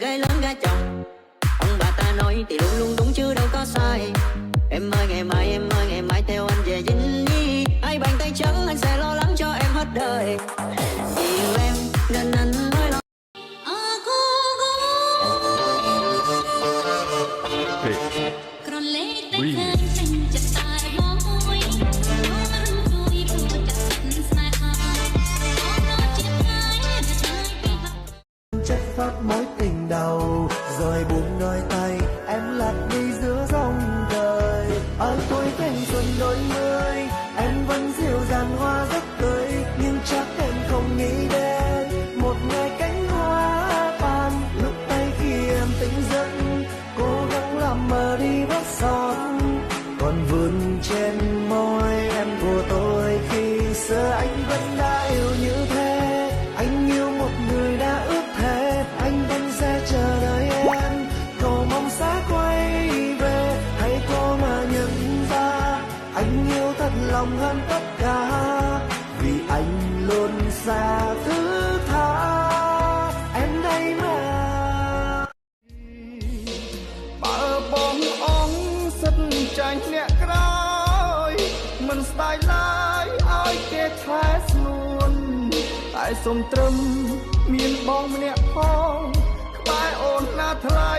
Gái lớn gái chồng, ông bà ta nói thì luôn luôn đúng chứ đâu có sai. Em ơi ngày mai theo anh về Vinh Nhi. Hai bàn tay trắng anh sẽ lo lắng cho em hết đời. Yêu em nên anh mới lo. Chất phát mối tình đầu rồi buông đôi tay em lạc đi giữa dòng đời. Ở tuổi thanh xuân đôi mươi em vẫn dịu dàng hoa rất tươi, nhưng chắc em không nghĩ đến một ngày cánh hoa ban lúc tay khi em tỉnh giấc cố gắng làm mờ đi vết son còn vương trên môi em của tôi. Khi xưa anh vẫn đã yêu như thế, anh yêu một người đã ước thề anh vẫn sẽ chờ đợi em, cầu mong sẽ quay về. Hãy cô mà nhận ra anh yêu thật lòng hơn tất cả, vì anh luôn xa thứ tha em đây mà. Bà bóng ống rất tranh nhẹ cõi mình style lại ai kê thái luôn tại sông trâm miền bóng nhẹ phong ក្បែរអូនណាថ្លៃ